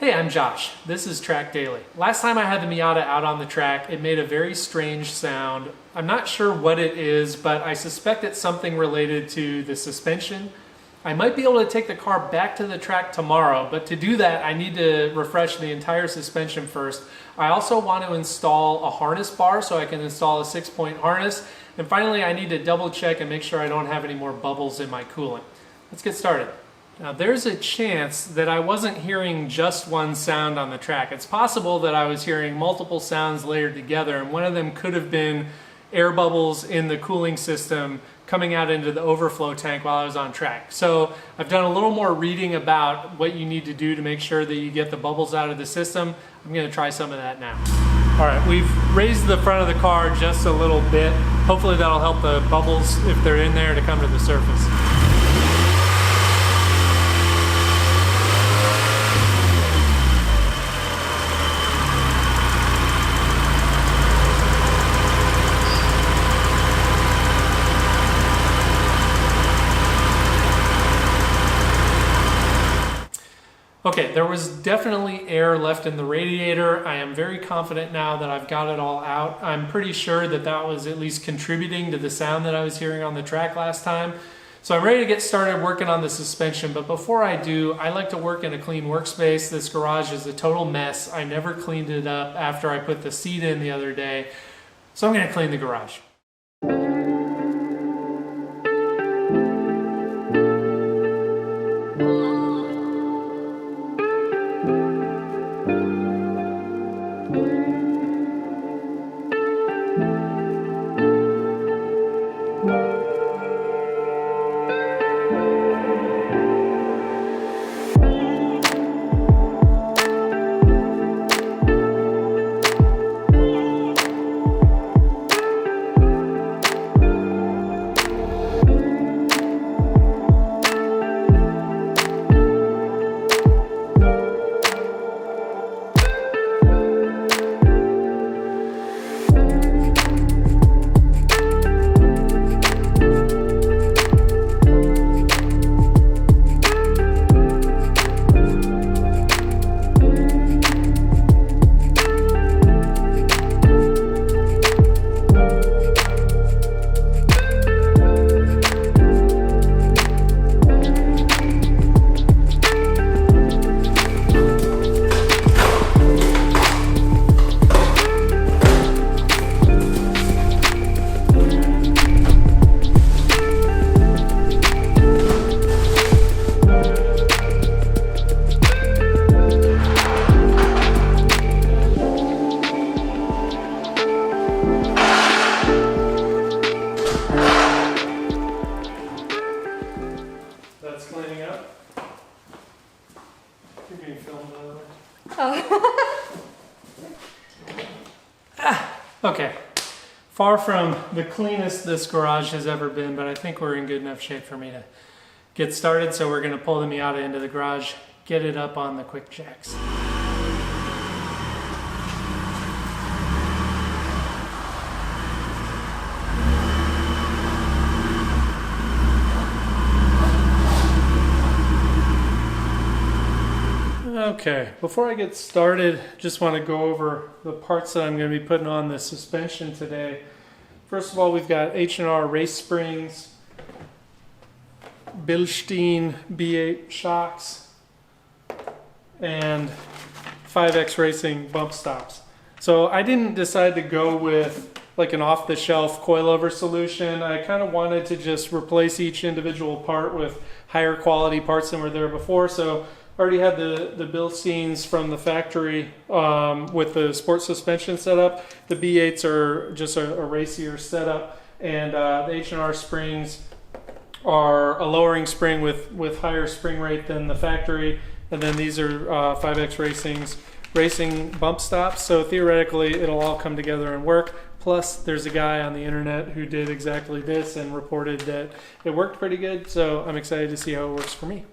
Hey, I'm Josh. This is Track Daily. Last time I had the Miata out on the track, it made a very strange sound. I'm not sure what it is, but I suspect it's something related to the suspension. I might be able to take the car back to the track tomorrow, but to do that, I need to refresh the entire suspension first. I also want to install a harness bar so I can install a 6-point harness. And finally, I need to double check and make sure I don't have any more bubbles in my coolant. Let's get started. Now, there's a chance that I wasn't hearing just one sound on the track. It's possible that I was hearing multiple sounds layered together, and one of them could have been air bubbles in the cooling system coming out into the overflow tank while I was on track. So I've done a little more reading about what you need to do to make sure that you get the bubbles out of the system. I'm going to try some of that now. All right, we've raised the front of the car just a little bit. Hopefully that'll help the bubbles, if they're in there, to come to the surface. Okay, there was definitely air left in the radiator. I am very confident now that I've got it all out. I'm pretty sure that that was at least contributing to the sound that I was hearing on the track last time. So I'm ready to get started working on the suspension, but before I do, I like to work in a clean workspace. This garage is a total mess. I never cleaned it up after I put the seat in the other day. So I'm gonna clean the garage. Okay, far from the cleanest this garage has ever been, but I think we're in good enough shape for me to get started. So we're going to pull the Miata into the garage, get it up on the quick jacks. Okay, before I get started, just want to go over the parts that I'm going to be putting on the suspension today. First of all, we've got H&R Race Springs, Bilstein B8 Shocks, and 5X Racing bump stops. So I didn't decide to go with like an off-the-shelf coilover solution. I kind of wanted to just replace each individual part with higher quality parts than were there before. So already had the Bilsteins from the factory with the sport suspension setup. The B8s are just a racier setup, and the H&R springs are a lowering spring with higher spring rate than the factory, and then these are 5X Racing bump stops. So theoretically it'll all come together and work. Plus there's a guy on the internet who did exactly this and reported that it worked pretty good, so I'm excited to see how it works for me.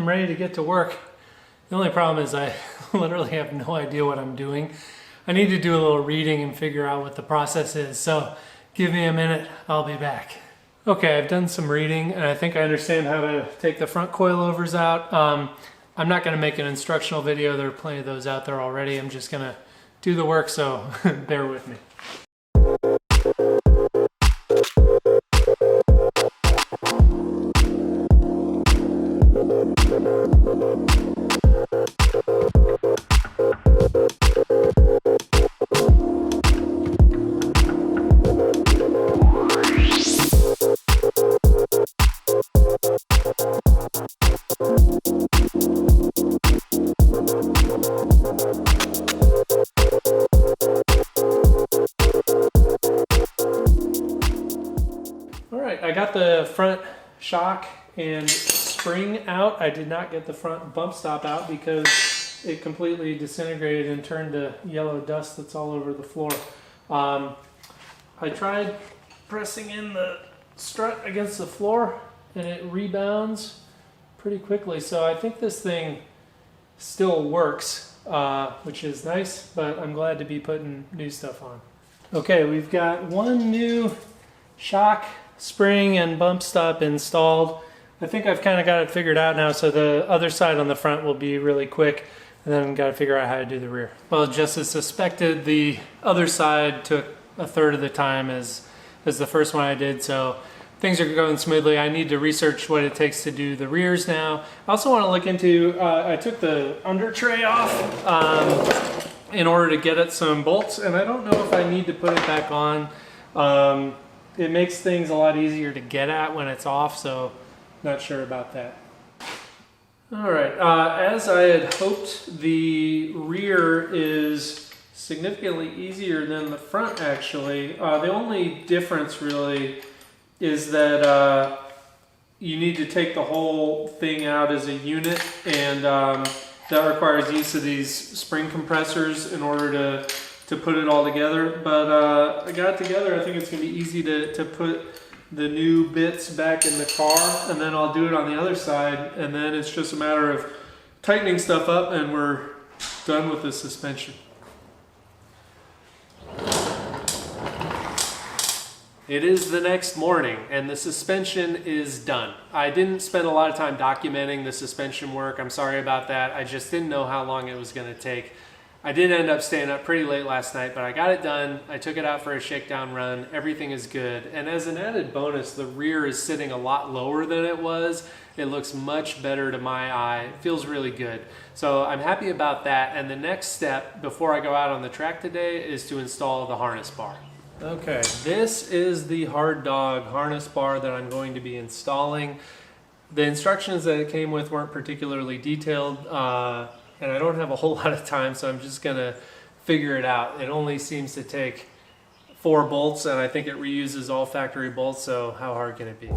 I'm ready to get to work. The only problem is I literally have no idea what I'm doing. I need to do a little reading and figure out what the process is. So give me a minute, I'll be back. Okay, I've done some reading and I think I understand how to take the front coilovers out. I'm not gonna make an instructional video. There are plenty of those out there already. I'm just gonna do the work, so bear with me. I got the front shock and spring out. I did not get the front bump stop out because it completely disintegrated and turned to yellow dust that's all over the floor. I tried pressing in the strut against the floor and it rebounds pretty quickly. So I think this thing still works, which is nice, but I'm glad to be putting new stuff on. Okay, we've got one new shock, spring, and bump stop installed. I think I've kind of got it figured out now, so the other side on the front will be really quick, and then I've got to figure out how to do the rear. Well, just as suspected, the other side took a third of the time as the first one I did, so things are going smoothly. I need to research what it takes to do the rears now. I also want to look into, I took the under tray off in order to get at some bolts, and I don't know if I need to put it back on. It makes things a lot easier to get at when it's off, so not sure about that. All right, as I had hoped, the rear is significantly easier than the front, actually. The only difference really is that you need to take the whole thing out as a unit, and that requires use of these spring compressors in order to put it all together. But I got it together. I think it's going to be easy to put the new bits back in the car, and then I'll do it on the other side, and then it's just a matter of tightening stuff up and we're done with the suspension. It is the next morning and the suspension is done. I didn't spend a lot of time documenting the suspension work. I'm sorry about that. I just didn't know how long it was going to take. I did end up staying up pretty late last night, but I got it done. I took it out for a shakedown run. Everything is good. And as an added bonus, the rear is sitting a lot lower than it was. It looks much better to my eye. It feels really good. So I'm happy about that. And the next step before I go out on the track today is to install the harness bar. Okay, this is the Hard Dog harness bar that I'm going to be installing. The instructions that it came with weren't particularly detailed, and I don't have a whole lot of time, so I'm just gonna figure it out. It only seems to take 4 bolts, and I think it reuses all factory bolts, so how hard can it be?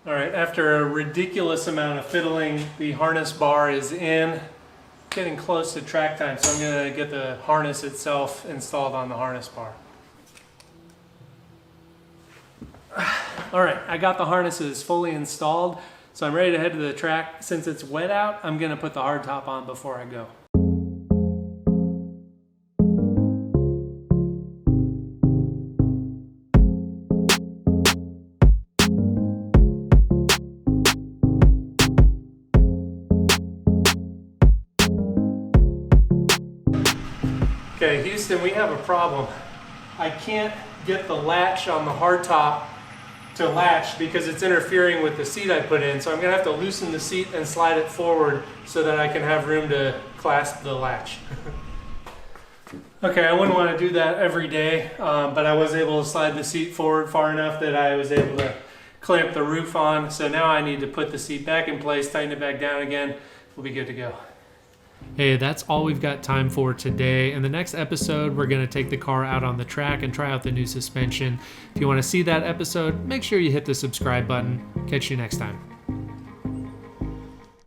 All right, after a ridiculous amount of fiddling, the harness bar is in. Getting close to track time, so I'm going to get the harness itself installed on the harness bar. All right, I got the harnesses fully installed, so I'm ready to head to the track. Since it's wet out, I'm going to put the hard top on before I go. Bilstein, we have a problem. I can't get the latch on the hardtop to latch because it's interfering with the seat I put in. So I'm gonna have to loosen the seat and slide it forward so that I can have room to clasp the latch. Okay, I wouldn't want to do that every day, but I was able to slide the seat forward far enough that I was able to clamp the roof on. So now I need to put the seat back in place, tighten it back down again. We'll be good to go. Hey, that's all we've got time for today. In the next episode, we're going to take the car out on the track and try out the new suspension. If you want to see that episode, make sure you hit the subscribe button. Catch you next time.